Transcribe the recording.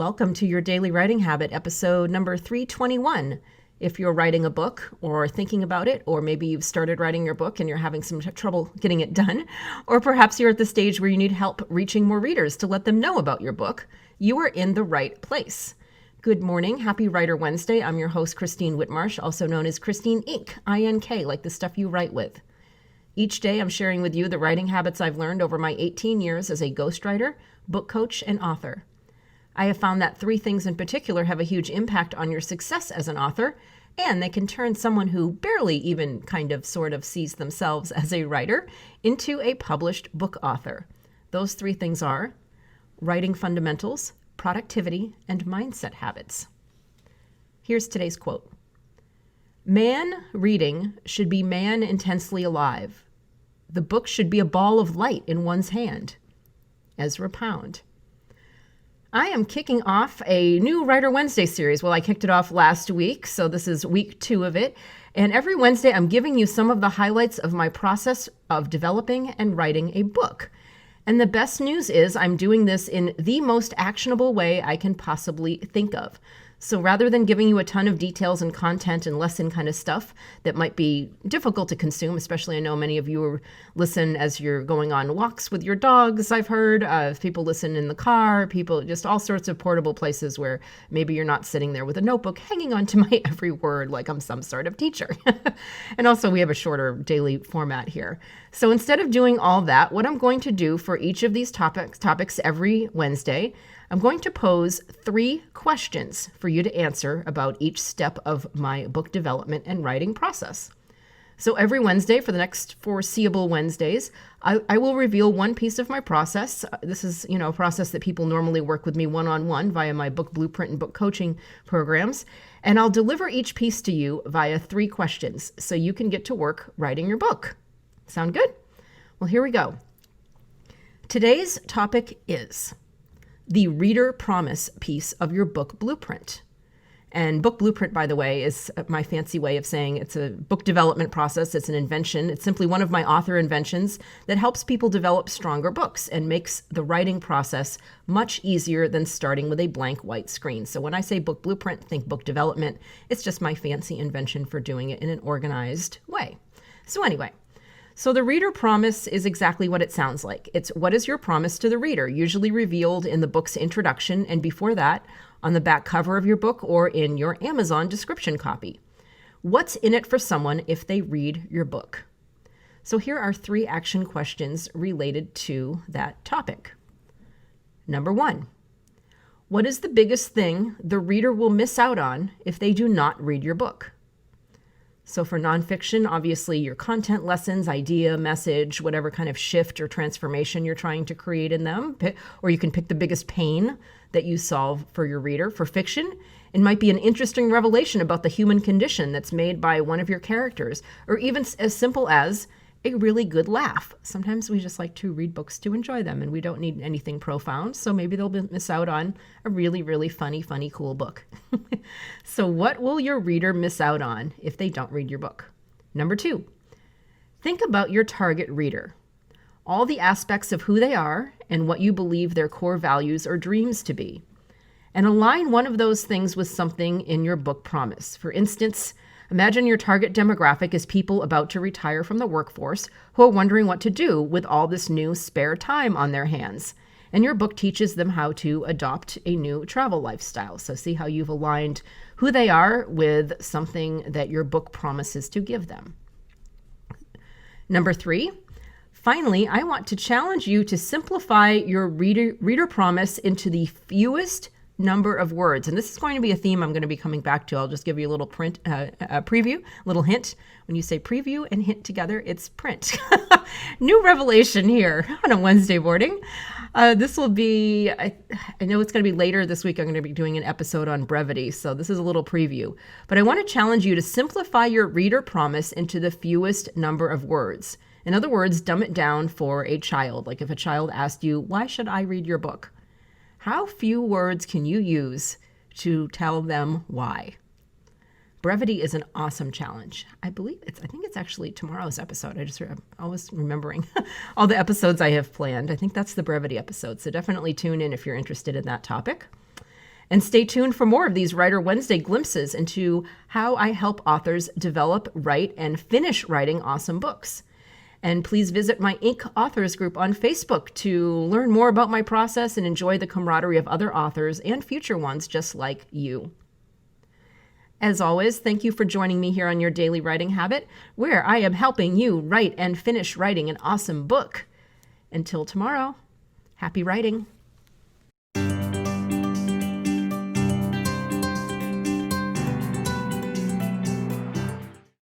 Welcome to your Daily Writing Habit, episode number 321. If you're writing a book or thinking about it, or maybe you've started writing your book and you're having some trouble getting it done, or perhaps you're at the stage where you need help reaching more readers to let them know about your book, you are in the right place. Good morning. Happy Writer Wednesday. I'm your host, Christine Whitmarsh, also known as Christine Inc., I-N-K, like the stuff you write with. Each day, I'm sharing with you the writing habits I've learned over my 18 years as a ghostwriter, book coach, and author. I have found that three things in particular have a huge impact on your success as an author, and they can turn someone who barely even sort of sees themselves as a writer into a published book author. Those three things are writing fundamentals, productivity, and mindset habits. Here's today's quote. Man reading should be man intensely alive. The book should be a ball of light in one's hand. Ezra Pound. I am kicking off a new Writer Wednesday series. Well, I kicked it off last week, so this is week 2 of it. And every Wednesday, I'm giving you some of the highlights of my process of developing and writing a book. And the best news is I'm doing this in the most actionable way I can possibly think of. So rather than giving you a ton of details and content and lesson kind of stuff that might be difficult to consume, especially I know many of you listen as you're going on walks with your dogs, I've heard. People listen in the car, people, just all sorts of portable places where maybe you're not sitting there with a notebook hanging on to my every word like I'm some sort of teacher. And also we have a shorter daily format here. So instead of doing all that, what I'm going to do for each of these topics every Wednesday, I'm going to pose 3 questions for you to answer about each step of my book development and writing process. So every Wednesday for the next foreseeable Wednesdays, I will reveal one piece of my process. This is, a process that people normally work with me one-on-one via my book blueprint and book coaching programs. And I'll deliver each piece to you via 3 questions so you can get to work writing your book. Sound good? Well, here we go. Today's topic is the reader promise piece of your book blueprint. And book blueprint, by the way, is my fancy way of saying it's a book development process. It's an invention. It's simply one of my author inventions that helps people develop stronger books and makes the writing process much easier than starting with a blank white screen. So when I say book blueprint, think book development. It's just my fancy invention for doing it in an organized way. So anyway, so the reader promise is exactly what it sounds like. It's what is your promise to the reader, usually revealed in the book's introduction and before that on the back cover of your book or in your Amazon description copy. What's in it for someone if they read your book? So here are 3 action questions related to that topic. Number 1, what is the biggest thing the reader will miss out on if they do not read your book? So for nonfiction, obviously your content, lessons, idea, message, whatever kind of shift or transformation you're trying to create in them, or you can pick the biggest pain that you solve for your reader. For fiction, it might be an interesting revelation about the human condition that's made by one of your characters, or even as simple as a really good laugh. Sometimes we just like to read books to enjoy them, and we don't need anything profound, so maybe they'll miss out on a really, really funny, cool book. So what will your reader miss out on if they don't read your book? Number 2, think about your target reader. All the aspects of who they are and what you believe their core values or dreams to be. And align one of those things with something in your book promise. For instance, imagine your target demographic is people about to retire from the workforce who are wondering what to do with all this new spare time on their hands. And your book teaches them how to adopt a new travel lifestyle. So see how you've aligned who they are with something that your book promises to give them. Number 3, finally, I want to challenge you to simplify your reader promise into the fewest number of words. And this is going to be a theme I'm going to be coming back to. I'll just give you a little preview, little hint. When you say preview and hint together, it's print. New revelation here on a Wednesday morning. This will be, I know it's going to be later this week. I'm going to be doing an episode on brevity. So this is a little preview. But I want to challenge you to simplify your reader promise into the fewest number of words. In other words, dumb it down for a child. Like if a child asked you, why should I read your book? How few words can you use to tell them why? Brevity is an awesome challenge. I think it's actually tomorrow's episode. I'm always remembering all the episodes I have planned. I think that's the brevity episode. So definitely tune in if you're interested in that topic. And stay tuned for more of these Writer Wednesday glimpses into how I help authors develop, write, and finish writing awesome books. And please visit my Inc. Authors group on Facebook to learn more about my process and enjoy the camaraderie of other authors and future ones just like you. As always, thank you for joining me here on Your Daily Writing Habit, where I am helping you write and finish writing an awesome book. Until tomorrow, happy writing.